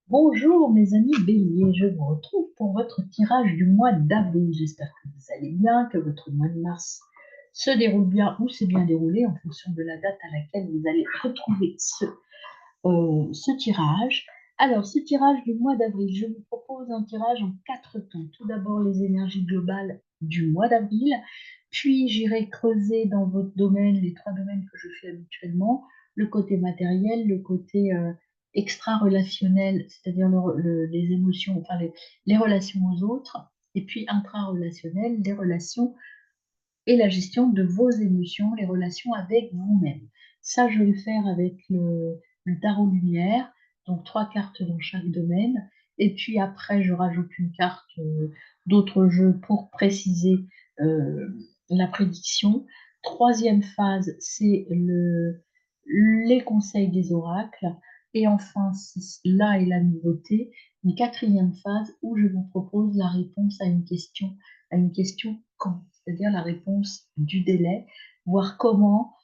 Bonjour mes amis béliers, je vous retrouve pour votre tirage du mois d'avril. J'espère que vous allez bien, que votre mois de mars se déroule bien ou s'est bien déroulé en fonction de la date à laquelle vous allez retrouver ce tirage. Alors, ce tirage du mois d'avril, je vous propose un tirage en 4 temps. Tout d'abord, les énergies globales du mois d'avril, puis j'irai creuser dans votre domaine, les 3 domaines que je fais habituellement, le côté matériel, le côté extra-relationnel, c'est-à-dire les émotions, enfin les relations aux autres, et puis intra-relationnel, les relations et la gestion de vos émotions, les relations avec vous-même. Ça, je vais le faire avec le tarot lumière, donc 3 cartes dans chaque domaine. Et puis après, je rajoute une carte d'autres jeux pour préciser euh, la prédiction. Troisième phase, c'est les conseils des oracles. Et enfin, là est la nouveauté, une quatrième phase où je vous propose la réponse à une question quand, c'est-à-dire la réponse du délai, voir comment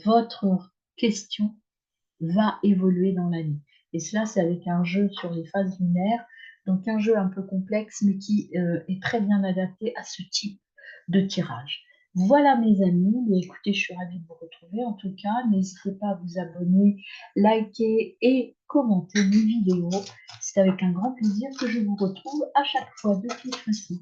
votre question va évoluer dans la vie. Et cela, c'est avec un jeu sur les phases lunaires, donc un jeu un peu complexe, mais qui est très bien adapté à ce type de tirage. Voilà mes amis, mais écoutez, je suis ravie de vous retrouver. En tout cas, n'hésitez pas à vous abonner, liker et commenter mes vidéos. C'est avec un grand plaisir que je vous retrouve à chaque fois de toute façon.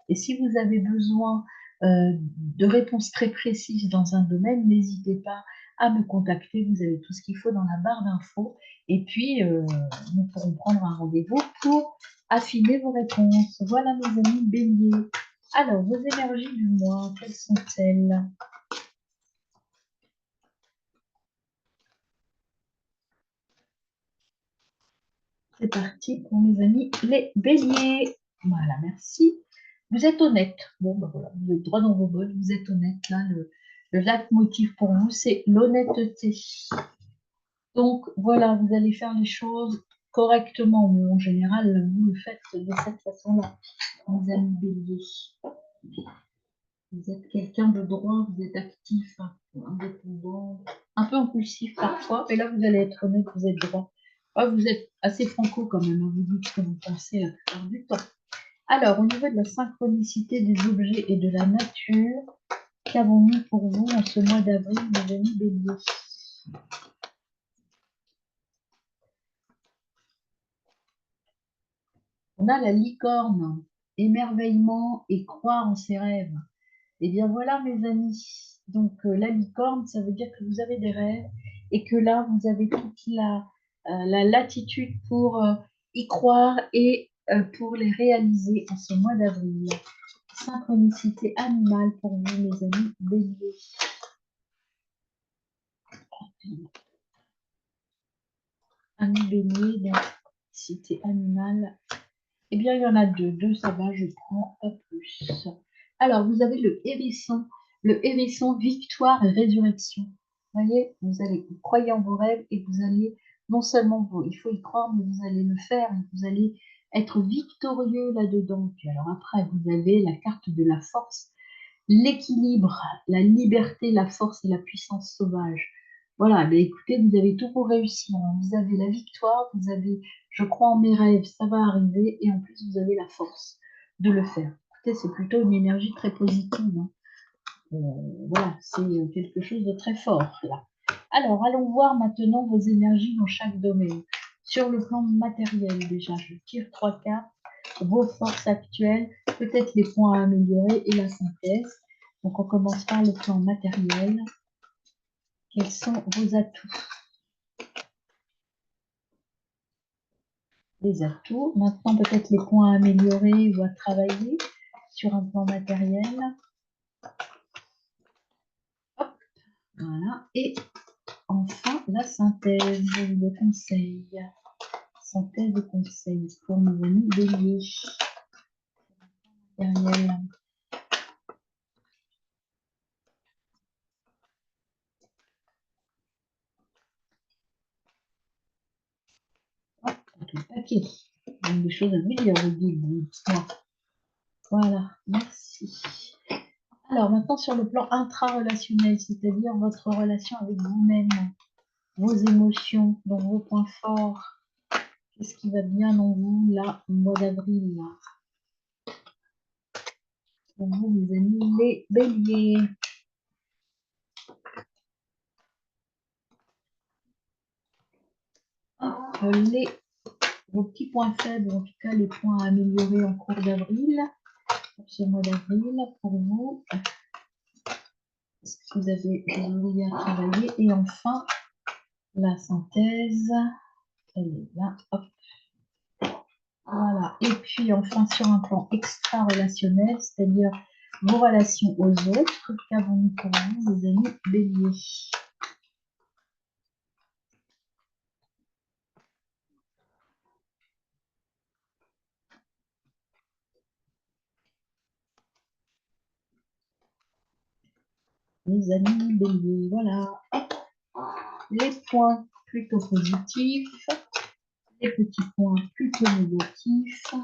Et si vous avez besoin de réponses très précises dans un domaine, n'hésitez pas à me contacter. Vous avez tout ce qu'il faut dans la barre d'infos. Et puis, nous pourrons prendre un rendez-vous pour affiner vos réponses. Voilà, mes amis béliers. Alors, vos énergies du mois, quelles sont-elles? C'est parti pour mes amis les béliers. Voilà, merci. Vous êtes honnête. Bon, ben voilà, vous êtes droit dans vos bottes, vous êtes honnête. Là, le leitmotiv pour vous, c'est l'honnêteté. Donc voilà, vous allez faire les choses correctement, mais en général, vous le faites de cette façon-là, mes amis béliers. Vous êtes quelqu'un de droit, vous êtes actif, indépendant, un peu impulsif parfois, mais là vous allez être honnête, vous êtes droit. Ah, vous êtes assez franco quand même, hein, vous dites ce que vous pensez la plupart du temps. Alors, au niveau de la synchronicité des objets et de la nature, qu'avons-nous pour vous en ce mois d'avril, mes amis béliers? On a la licorne, émerveillement et croire en ses rêves. Eh bien voilà, mes amis. Donc la licorne, ça veut dire que vous avez des rêves et que là, vous avez toute la latitude pour y croire et pour les réaliser en ce mois d'avril. Synchronicité animale pour vous, mes amis béliers. Amis béliers, donc cité animale. Eh bien, il y en a deux. Deux, ça va, je prends pas plus. Alors, vous avez le hérisson. Le hérisson, victoire et résurrection. Vous voyez, vous allez croire en vos rêves et vous allez, non seulement vous, il faut y croire, mais vous allez le faire, et vous allez être victorieux là-dedans. Puis alors après, vous avez la carte de la force, l'équilibre, la liberté, la force et la puissance sauvage. Voilà, mais écoutez, vous avez tout pour réussir, hein. Vous avez la victoire, vous avez, je crois en mes rêves, ça va arriver, et en plus, vous avez la force de le faire. Écoutez, c'est plutôt une énergie très positive, hein. Voilà, c'est quelque chose de très fort, là. Alors, allons voir maintenant vos énergies dans chaque domaine. Sur le plan matériel, déjà, je tire 3 cartes, vos forces actuelles, peut-être les points à améliorer et la synthèse. Donc, on commence par le plan matériel. Quels sont vos atouts? Les atouts. Maintenant, peut-être les points à améliorer ou à travailler sur un plan matériel. Hop, voilà. Et enfin, la synthèse, le conseil. Synthèse de conseils pour mes amis béliers. Matériel. Hop, le papier. Donc, des choses à améliorer, dites-moi. Voilà, merci. Alors maintenant sur le plan intra-relationnel, c'est-à-dire votre relation avec vous-même, vos émotions, donc vos points forts, Qu'est-ce qui va bien en vous, là, au mois d'avril, là? Pour vous, mes amis, les béliers. Vos petits points faibles, en tout cas les points à améliorer en cours d'avril, pour ce mois d'avril, pour vous. Est-ce que vous avez des à travailler? Et enfin, la synthèse, elle est là, hop. Voilà. Et puis enfin, sur un plan extra-relationnel, c'est-à-dire vos relations aux autres, qu'avons-nous pour vous, les amis béliers? Les amis béliers, voilà. Les points plutôt positifs, les petits points plutôt négatifs.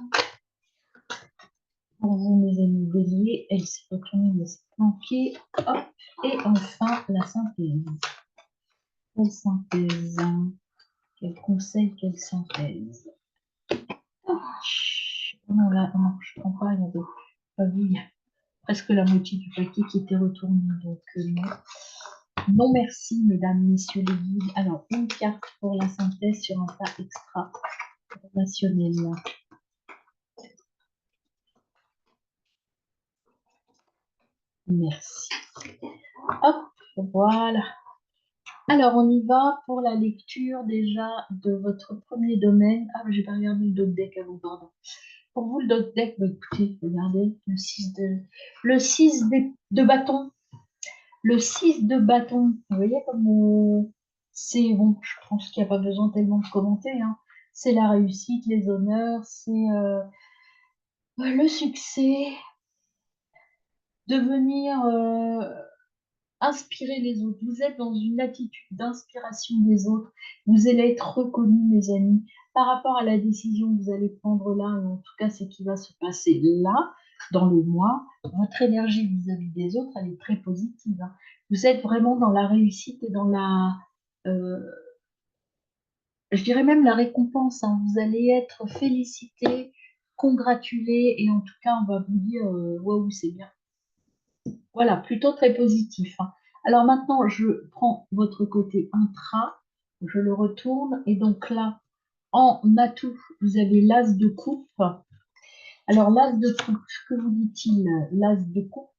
Pour vous, mes amis béliers, elle s'est retournée, elle s'est planquée. Hop. Et enfin, la synthèse. Quelle synthèse? Quel conseil, quelle synthèse? Non, là, non, je ne prends pas, il y avait pas vu, il y a presque la moitié du paquet qui était retourné. Donc, non. Non, merci, mesdames, messieurs les guides. Alors, une carte pour la synthèse sur un tas extra relationnel. Merci. Hop, voilà. Alors, on y va pour la lecture déjà de votre premier domaine. Ah, j'ai pas regardé le doc deck avant, pardon. Pour vous, le doc deck, bah, écoutez, regardez, le 6 de bâton. Le 6 de bâton, vous voyez comme c'est bon, je pense qu'il n'y a pas besoin tellement de commenter, hein. C'est la réussite, les honneurs, c'est le succès, devenir inspirer les autres. Vous êtes dans une attitude d'inspiration des autres. Vous allez être reconnus, mes amis, par rapport à la décision que vous allez prendre là, ou en tout cas ce qui va se passer là, dans le mois. Votre énergie vis-à-vis des autres, elle est très positive, hein. Vous êtes vraiment dans la réussite et dans la, euh, je dirais même la récompense, hein. Vous allez être félicité, congratulé, et en tout cas, on va vous dire, waouh, c'est bien. Voilà, plutôt très positif, hein. Alors maintenant, je prends votre côté intra, je le retourne, et donc là, en atout, vous avez l'as de coupe. Alors, l'as de coupe, que vous dit-il? L'as de coupe.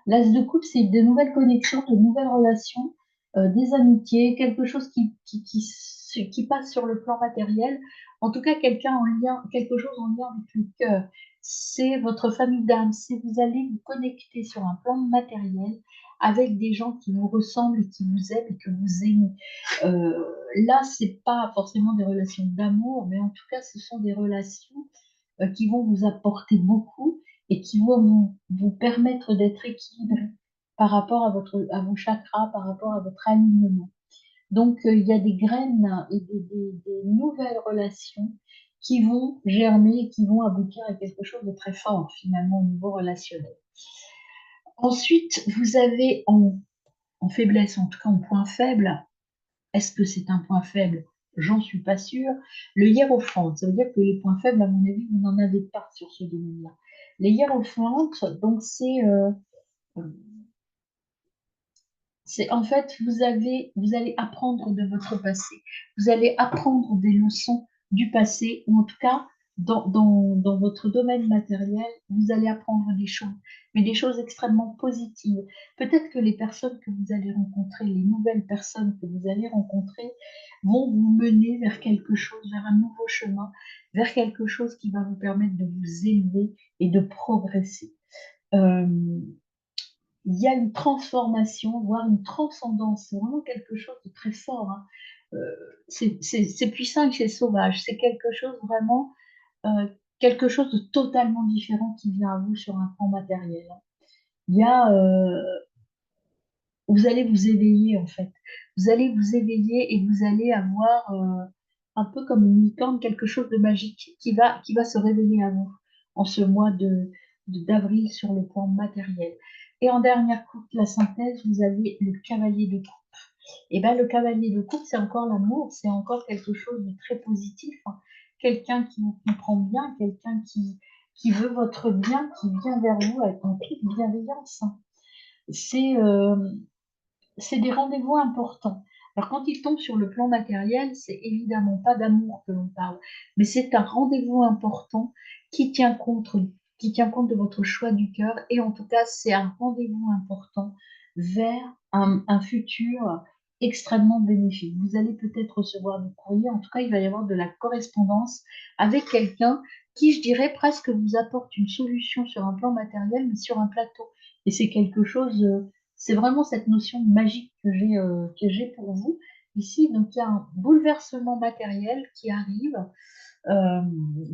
L'as de coupe, c'est de nouvelles connexions, de nouvelles relations, des amitiés, quelque chose qui passe sur le plan matériel. En tout cas, quelque chose en lien avec le cœur. C'est votre famille d'âme. C'est vous allez vous connecter sur un plan matériel avec des gens qui vous ressemblent et qui vous aiment et que vous aimez. Là, c'est pas forcément des relations d'amour, mais en tout cas, ce sont des relations qui vont vous apporter beaucoup et qui vont vous permettre d'être équilibré par rapport à vos chakras, par rapport à votre alignement. Donc, il y a des graines et des nouvelles relations qui vont germer et qui vont aboutir à quelque chose de très fort, finalement, au niveau relationnel. Ensuite, vous avez en faiblesse, en tout cas en point faible, est-ce que c'est un point faible? J'en suis pas sûre. Le hiérophante, ça veut dire que les points faibles, à mon avis, vous n'en avez pas sur ce domaine-là. Les hiérophantes, donc c'est en fait, vous allez apprendre de votre passé. Vous allez apprendre des leçons du passé, ou en tout cas, dans votre domaine matériel, vous allez apprendre des choses, mais des choses extrêmement positives. Peut-être que les personnes que vous allez rencontrer, les nouvelles personnes que vous allez rencontrer, vont vous mener vers quelque chose, vers un nouveau chemin, vers quelque chose qui va vous permettre de vous élever et de progresser. Euh, il y a une transformation, voire une transcendance. C'est vraiment quelque chose de très fort, hein. C'est puissant et c'est sauvage. C'est quelque chose vraiment, euh, quelque chose de totalement différent qui vient à vous sur un plan matériel, hein. Il y a, vous allez vous éveiller en fait. Vous allez vous éveiller et vous allez avoir un peu comme une licorne, quelque chose de magique qui va se réveiller à vous en ce mois d'avril sur le plan matériel. Et en dernière coupe, la synthèse, vous avez le cavalier de coupe. Et bien, le cavalier de coupe, c'est encore l'amour, c'est encore quelque chose de très positif, hein. Quelqu'un qui vous comprend bien, quelqu'un qui veut votre bien, qui vient vers vous avec en toute bienveillance, hein. C'est c'est des rendez-vous importants. Alors, quand il tombe sur le plan matériel, c'est évidemment pas d'amour que l'on parle, mais c'est un rendez-vous important qui tient compte, qui tient compte de votre choix du cœur. Et en tout cas, c'est un rendez-vous important vers un futur extrêmement bénéfique. Vous allez peut-être recevoir des courriers, en tout cas, il va y avoir de la correspondance avec quelqu'un qui, je dirais, presque vous apporte une solution sur un plan matériel, mais sur un plateau. Et c'est quelque chose c'est vraiment cette notion magique que j'ai pour vous ici. Donc, il y a un bouleversement matériel qui arrive. Euh,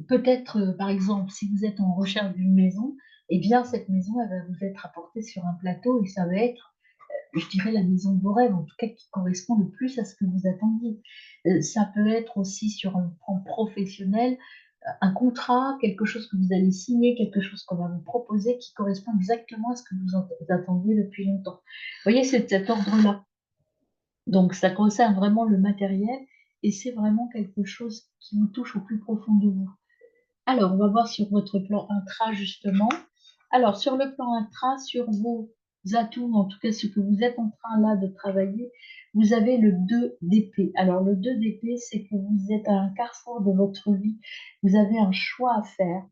Peut-être, par exemple, si vous êtes en recherche d'une maison, eh bien, cette maison, elle va vous être apportée sur un plateau et ça va être, je dirais, la maison de vos rêves, en tout cas qui correspond le plus à ce que vous attendiez. Ça peut être aussi sur un plan professionnel, un contrat, quelque chose que vous allez signer, quelque chose qu'on va vous proposer qui correspond exactement à ce que vous attendiez depuis longtemps. Vous voyez, c'est de cet ordre-là. Donc, ça concerne vraiment le matériel et c'est vraiment quelque chose qui vous touche au plus profond de vous. Alors, on va voir sur votre plan intra, justement. Alors, sur le plan intra, sur vos atouts, en tout cas ce que vous êtes en train là de travailler, vous avez le 2 d'épée. Alors, le 2 d'épée, c'est que vous êtes à un carrefour de votre vie. Vous avez un choix à faire.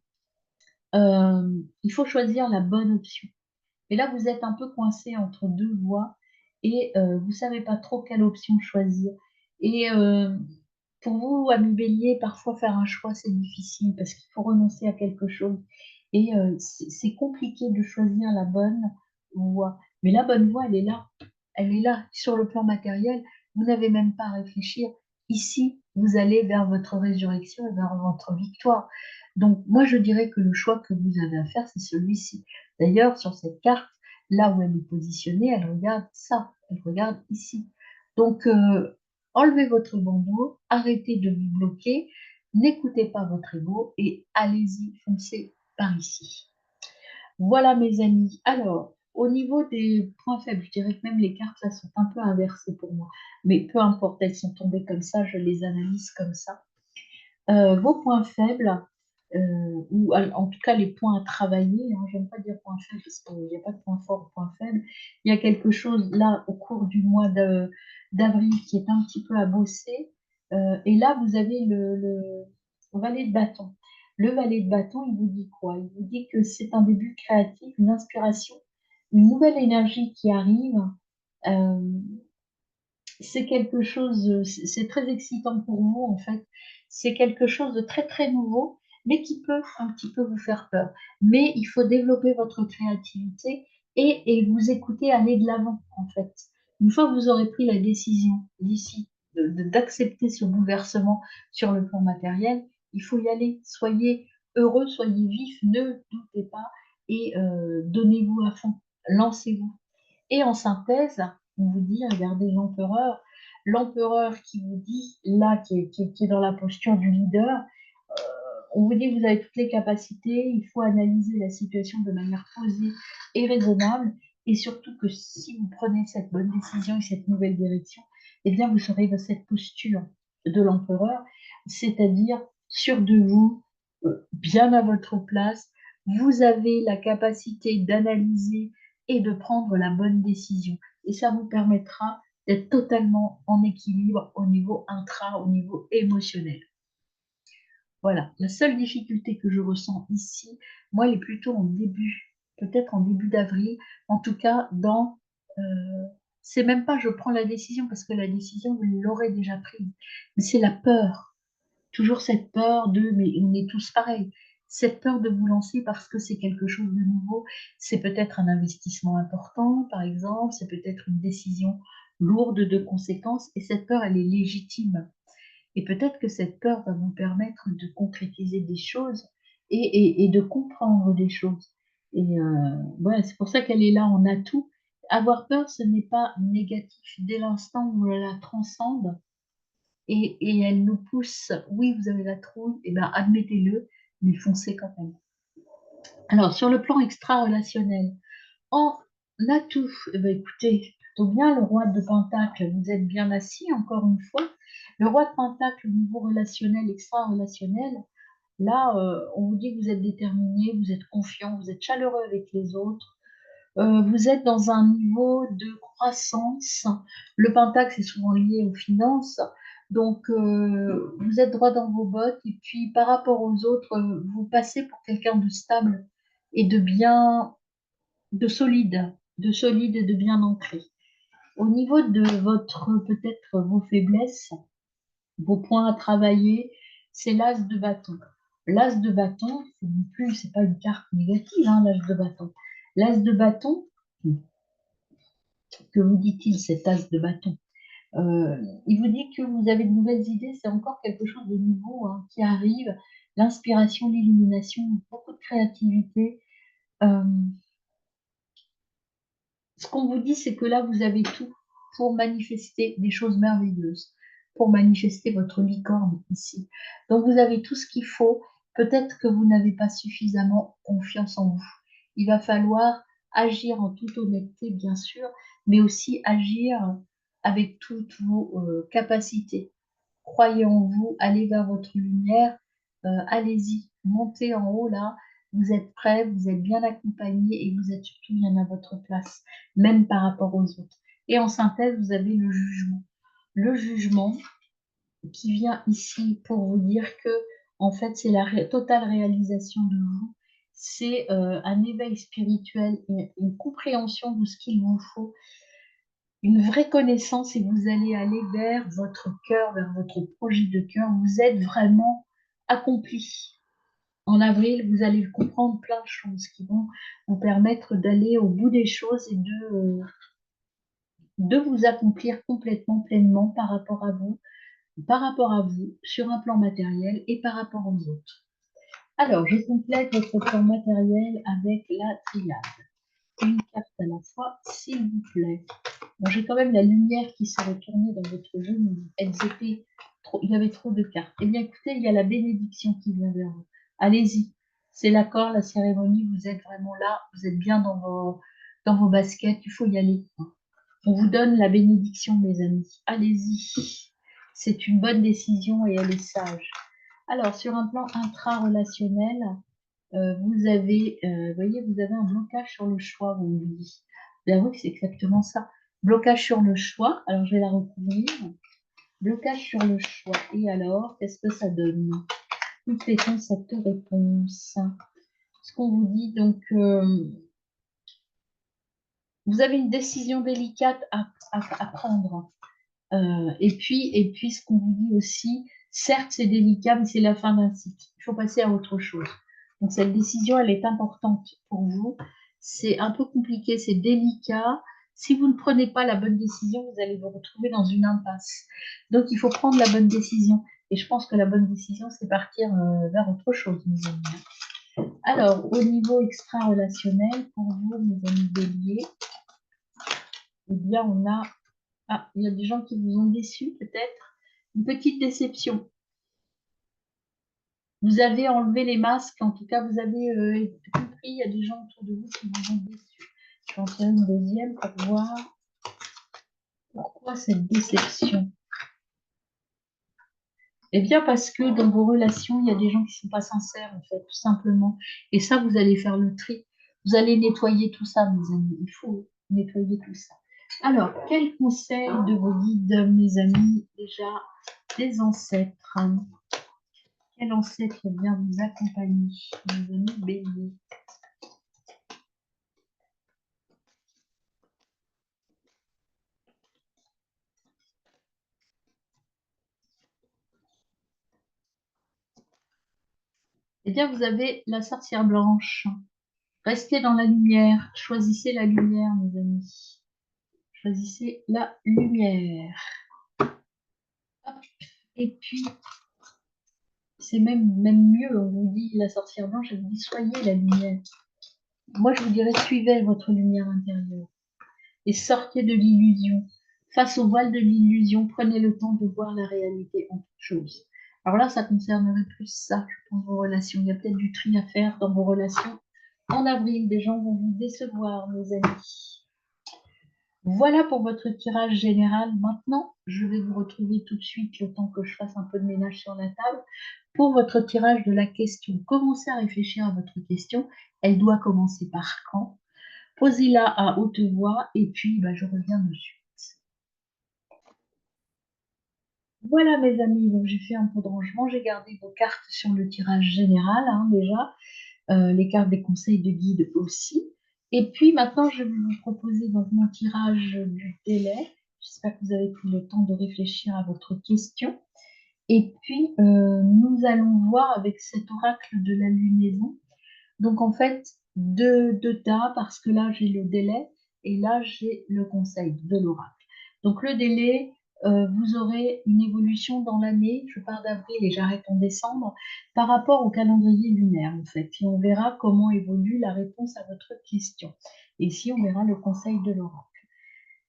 Il faut choisir la bonne option. Et là, vous êtes un peu coincé entre deux voies et vous savez pas trop quelle option choisir. Et pour vous, ami Bélier, parfois faire un choix, c'est difficile parce qu'il faut renoncer à quelque chose. Et c'est compliqué de choisir la bonne voie. Mais la bonne voie, elle est là. Elle est là. Sur le plan matériel, vous n'avez même pas à réfléchir. Ici, vous allez vers votre résurrection et vers votre victoire. Donc, moi, je dirais que le choix que vous avez à faire, c'est celui-ci. D'ailleurs, sur cette carte, là où elle est positionnée, elle regarde ça. Elle regarde ici. Donc, enlevez votre bandeau, arrêtez de vous bloquer, n'écoutez pas votre ego et allez-y, foncez par ici. Voilà mes amis. Alors, au niveau des points faibles, je dirais que même les cartes là sont un peu inversées pour moi. Mais peu importe, elles sont tombées comme ça, je les analyse comme ça. Vos points faibles, ou en tout cas les points à travailler, hein, j'aime pas dire points faibles parce qu'il n'y a pas de point fort ou point faible. Il y a quelque chose là au cours du mois d'avril qui est un petit peu à bosser. Et là, vous avez le valet de bâton. Le valet de bâton, il vous dit quoi? Il vous dit que c'est un début créatif, une inspiration, une nouvelle énergie qui arrive. Euh, c'est quelque chose, c'est très excitant pour vous en fait. C'est quelque chose de très très nouveau, mais qui peut un petit peu vous faire peur. Mais il faut développer votre créativité et vous écouter aller de l'avant en fait. Une fois que vous aurez pris la décision d'ici d'accepter ce bouleversement sur le plan matériel, il faut y aller. Soyez heureux, soyez vif, ne doutez pas et donnez-vous à fond, lancez-vous. Et en synthèse, on vous dit, regardez l'empereur qui vous dit, là, qui est dans la posture du leader, on vous dit que vous avez toutes les capacités, il faut analyser la situation de manière posée et raisonnable, et surtout que si vous prenez cette bonne décision et cette nouvelle direction, eh bien, vous serez dans cette posture de l'empereur, c'est-à-dire sûr de vous, bien à votre place, vous avez la capacité d'analyser et de prendre la bonne décision. Et ça vous permettra d'être totalement en équilibre au niveau intra, au niveau émotionnel. Voilà, la seule difficulté que je ressens ici, moi, elle est plutôt en début, peut-être en début d'avril, en tout cas c'est même pas je prends la décision parce que la décision, vous l'aurez déjà prise, mais c'est la peur, toujours cette peur de, mais on est tous pareils, cette peur de vous lancer parce que c'est quelque chose de nouveau, c'est peut-être un investissement important, par exemple, c'est peut-être une décision lourde de conséquences, et cette peur, elle est légitime. Et peut-être que cette peur va vous permettre de concrétiser des choses et de comprendre des choses. Et voilà, c'est pour ça qu'elle est là en atout. Avoir peur, ce n'est pas négatif. Dès l'instant où elle la transcende et elle nous pousse, oui, vous avez la trouille, et bien admettez-le, mais foncez quand même. Alors, sur le plan extra-relationnel, en atout, eh ben, écoutez, plutôt bien. Le roi de Pentacle, vous êtes bien assis, encore une fois. Le roi de Pentacle, au niveau relationnel, extra-relationnel, là, on vous dit que vous êtes déterminé, vous êtes confiant, vous êtes chaleureux avec les autres. Vous êtes dans un niveau de croissance. Le pentacle, c'est souvent lié aux finances. Donc, vous êtes droit dans vos bottes. Et puis, par rapport aux autres, vous passez pour quelqu'un de stable et de bien, de solide et de bien ancré. Au niveau de votre, peut-être vos faiblesses, vos points à travailler, c'est l'as de bâton. L'as de bâton, c'est non plus, c'est pas une carte négative, hein, l'as de bâton. L'as de bâton, que vous dit-il, cet as de bâton? Il vous dit que vous avez de nouvelles idées, c'est encore quelque chose de nouveau hein, qui arrive, l'inspiration, l'illumination, beaucoup de créativité. Euh, Ce qu'on vous dit, c'est que là, vous avez tout pour manifester des choses merveilleuses, pour manifester votre licorne ici. Donc, vous avez tout ce qu'il faut. Peut-être que vous n'avez pas suffisamment confiance en vous. Il va falloir agir en toute honnêteté, bien sûr, mais aussi agir avec toutes vos capacités. Croyez en vous, allez vers votre lumière, allez-y, montez en haut là, vous êtes prêts, vous êtes bien accompagnés et vous êtes surtout bien à votre place, même par rapport aux autres. Et en synthèse, vous avez le jugement. Le jugement qui vient ici pour vous dire que, en fait, c'est la totale réalisation de vous. C'est un éveil spirituel, une compréhension de ce qu'il vous faut, une vraie connaissance et vous allez aller vers votre cœur, vers votre projet de cœur. Vous êtes vraiment accompli. En avril, vous allez comprendre plein de choses qui vont vous permettre d'aller au bout des choses et de vous accomplir complètement, pleinement par rapport à vous, sur un plan matériel et par rapport aux autres. Alors, je complète votre plan matériel avec la triade. Une carte à la fois, s'il vous plaît. Bon, j'ai quand même la lumière qui s'est retournée dans votre jeu, mais il y avait trop de cartes. Eh bien, écoutez, il y a la bénédiction qui vient vers vous. Allez-y, c'est l'accord, la cérémonie, vous êtes vraiment là, vous êtes bien dans vos baskets, il faut y aller. On vous donne la bénédiction, mes amis. Allez-y, c'est une bonne décision et elle est sage. Alors, sur un plan intra-relationnel, voyez, vous avez un blocage sur le choix, vous me dites. Vous avouez que c'est exactement ça. Blocage sur le choix. Alors, je vais la recouvrir. Blocage sur le choix. Et alors, qu'est-ce que ça donne? Où fait-on cette réponse? Ce qu'on vous dit, donc, vous avez une décision délicate à prendre. Et puis, ce qu'on vous dit aussi, certes, c'est délicat, mais c'est la fin d'un cycle. Il faut passer à autre chose. Donc, cette décision, elle est importante pour vous. C'est un peu compliqué, c'est délicat. Si vous ne prenez pas la bonne décision, vous allez vous retrouver dans une impasse. Donc, il faut prendre la bonne décision. Et je pense que la bonne décision, c'est partir vers autre chose, mes amis. Alors, au niveau extra-relationnel, pour vous, mes amis béliers, eh bien, il y a des gens qui vous ont déçu, peut-être. Une petite déception. Vous avez enlevé les masques, en tout cas, vous avez compris, il y a des gens autour de vous qui vous ont déçu. Je vais en faire une deuxième pour voir pourquoi cette déception. Eh bien, parce que dans vos relations, il y a des gens qui ne sont pas sincères, en fait, tout simplement. Et ça, vous allez faire le tri. Vous allez nettoyer tout ça, mes amis. Il faut nettoyer tout ça. Alors, quel conseil de vos guides, mes amis, déjà, des ancêtres? Quel ancêtre vient vous accompagner, mes amis béliers? Eh bien, vous avez la sorcière blanche. Restez dans la lumière. Choisissez la lumière, mes amis. Choisissez la lumière. Hop. Et puis, c'est même mieux, on vous dit la sorcière blanche, elle vous dit soyez la lumière. Moi, je vous dirais suivez votre lumière intérieure et sortez de l'illusion. Face au voile de l'illusion, prenez le temps de voir la réalité en toute chose. Alors là, ça concernerait plus ça, je pense, vos relations. Il y a peut-être du tri à faire dans vos relations. En avril, des gens vont vous décevoir, mes amis. Voilà pour votre tirage général. Maintenant, je vais vous retrouver tout de suite, le temps que je fasse un peu de ménage sur la table, pour votre tirage de la question. Commencez à réfléchir à votre question. Elle doit commencer par quand? Posez-la à haute voix et puis je reviens dessus. Voilà mes amis, donc j'ai fait un peu de rangement, j'ai gardé vos cartes sur le tirage général déjà, les cartes des conseils de guide aussi. Et puis maintenant, je vais vous proposer donc mon tirage du délai. J'espère que vous avez pris le temps de réfléchir à votre question. Et puis, nous allons voir avec cet oracle de la lunaison. Donc en fait, deux tas, parce que là j'ai le délai et là j'ai le conseil de l'oracle. Donc le délai, vous aurez une évolution dans l'année, je pars d'avril et j'arrête en décembre, par rapport au calendrier lunaire en fait. Et on verra comment évolue la réponse à votre question. Et ici, on verra le conseil de l'oracle.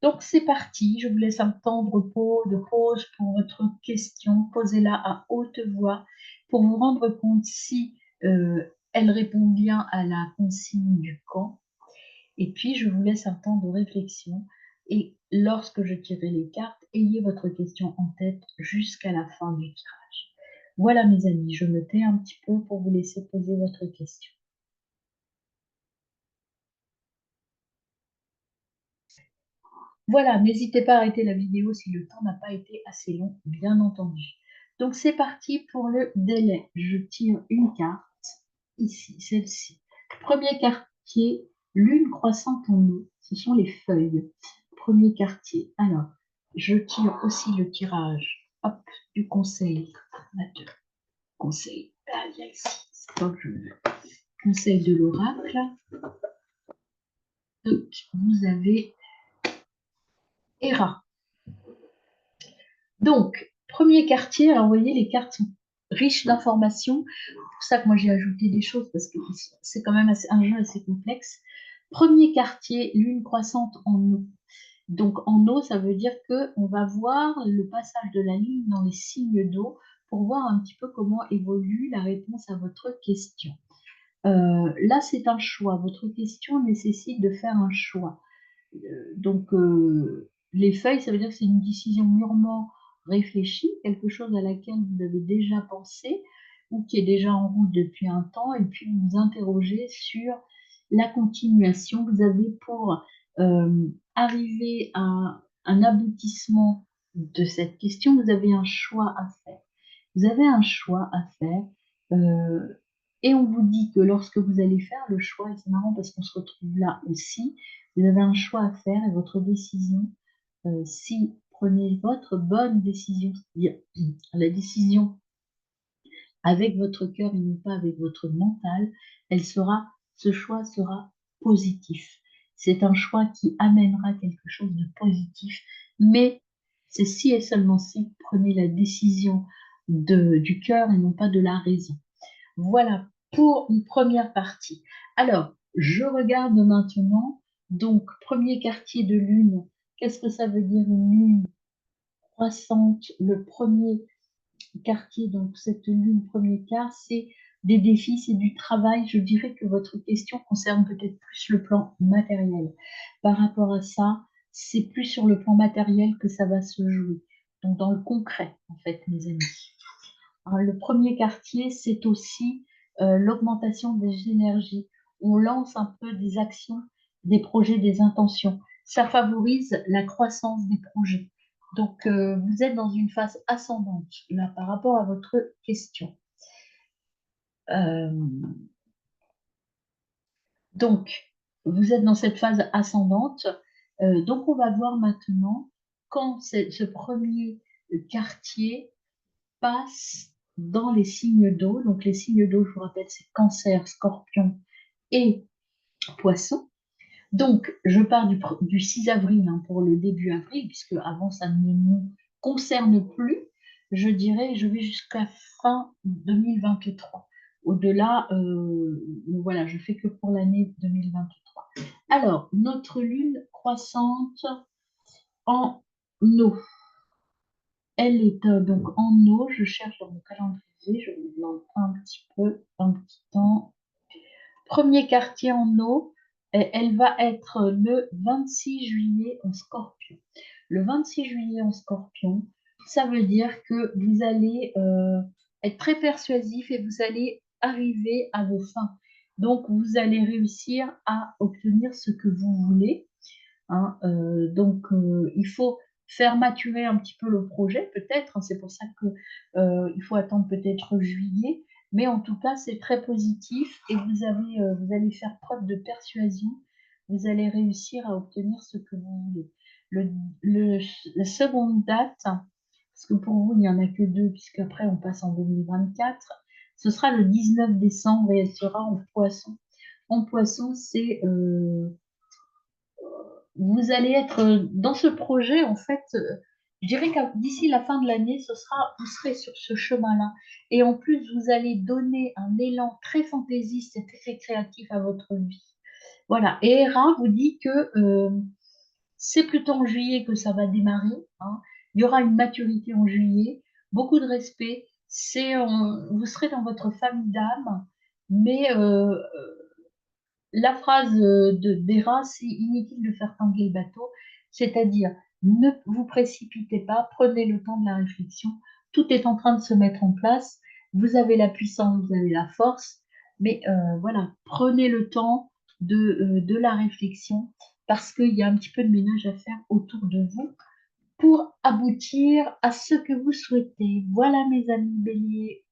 Donc c'est parti, je vous laisse un temps de pause pour votre question. Posez-la à haute voix pour vous rendre compte si elle répond bien à la consigne du camp. Et puis je vous laisse un temps de réflexion. Et lorsque je tirerai les cartes, ayez votre question en tête jusqu'à la fin du tirage. Voilà mes amis, je me tais un petit peu pour vous laisser poser votre question. Voilà, n'hésitez pas à arrêter la vidéo si le temps n'a pas été assez long, bien entendu. Donc c'est parti pour le délai. Je tire une carte, ici, celle-ci. Premier quartier, lune croissante en eau, ce sont les feuilles. Premier quartier. Alors, je tire aussi le tirage, hop, du conseil. Conseil, ah, viens ici, c'est pas que je veux. Conseil de l'oracle. Donc, vous avez Héra. Donc, premier quartier, alors vous voyez, les cartes sont riches d'informations. C'est pour ça que moi j'ai ajouté des choses parce que c'est quand même un jeu assez complexe. Premier quartier, lune croissante en eau. Donc en eau, ça veut dire que on va voir le passage de la lune dans les signes d'eau pour voir un petit peu comment évolue la réponse à votre question. Là, c'est un choix. Votre question nécessite de faire un choix. Donc, les feuilles, ça veut dire que c'est une décision mûrement réfléchie, quelque chose à laquelle vous avez déjà pensé ou qui est déjà en route depuis un temps, et puis vous vous interrogez sur la continuation. Vous avez pour arriver à un aboutissement de cette question, vous avez un choix à faire. Vous avez un choix à faire. euh, et on vous dit que lorsque vous allez faire le choix, et c'est marrant parce qu'on se retrouve là aussi, vous avez un choix à faire et votre décision, si prenez votre bonne décision, c'est-à-dire la décision avec votre cœur et non pas avec votre mental, ce choix sera positif. C'est un choix qui amènera quelque chose de positif, mais c'est si et seulement si vous prenez la décision du cœur et non pas de la raison. Voilà pour une première partie. Alors, je regarde maintenant, donc, premier quartier de lune. Qu'est-ce que ça veut dire une lune croissante? Le premier quartier, donc cette lune premier quart, c'est des défis, c'est du travail. Je dirais que votre question concerne peut-être plus le plan matériel. Par rapport à ça, c'est plus sur le plan matériel que ça va se jouer. Donc, dans le concret, en fait, mes amis. Alors, le premier quartier, c'est aussi l'augmentation des énergies. On lance un peu des actions, des projets, des intentions. Ça favorise la croissance des projets. Donc, vous êtes dans une phase ascendante là par rapport à votre question. Euh, donc, vous êtes dans cette phase ascendante. Donc, on va voir maintenant quand ce premier quartier passe dans les signes d'eau. Donc les signes d'eau, je vous rappelle, c'est Cancer, Scorpion et Poisson. Donc je pars du 6 avril pour le début avril, puisque avant ça ne nous concerne plus. Je dirais, je vais jusqu'à fin 2023. Au-delà, voilà, je fais que pour l'année 2023. Alors, notre lune croissante en eau. Elle est donc en eau. Je cherche dans mon calendrier. Je vous demande un petit peu, un petit temps. Premier quartier en eau. Elle va être le 26 juillet en Scorpion. Le 26 juillet en Scorpion, ça veut dire que vous allez être très persuasif et vous allez arriver à vos fins. Donc, vous allez réussir à obtenir ce que vous voulez, hein. Donc, il faut faire maturer un petit peu le projet, peut-être, hein. C'est pour ça que il faut attendre peut-être juillet. Mais en tout cas, c'est très positif et vous allez faire preuve de persuasion. Vous allez réussir à obtenir ce que vous voulez. Le, la seconde date, parce que pour vous, il n'y en a que deux, puisqu'après, on passe en 2024, ce sera le 19 décembre et elle sera en poisson. En poisson, c'est vous allez être dans ce projet, en fait, je dirais que d'ici la fin de l'année, vous serez sur ce chemin-là. Et en plus, vous allez donner un élan très fantaisiste et très créatif à votre vie. Voilà. Et Hera vous dit que c'est plutôt en juillet que ça va démarrer, hein. Il y aura une maturité en juillet, beaucoup de respect. Vous serez dans votre famille d'âme, mais la phrase d'Hera, c'est inutile de faire tanguer le bateau, c'est-à-dire ne vous précipitez pas, prenez le temps de la réflexion, tout est en train de se mettre en place, vous avez la puissance, vous avez la force, mais voilà, prenez le temps de la réflexion parce qu'il y a un petit peu de ménage à faire autour de vous pour aboutir à ce que vous souhaitez. Voilà mes amis béliers.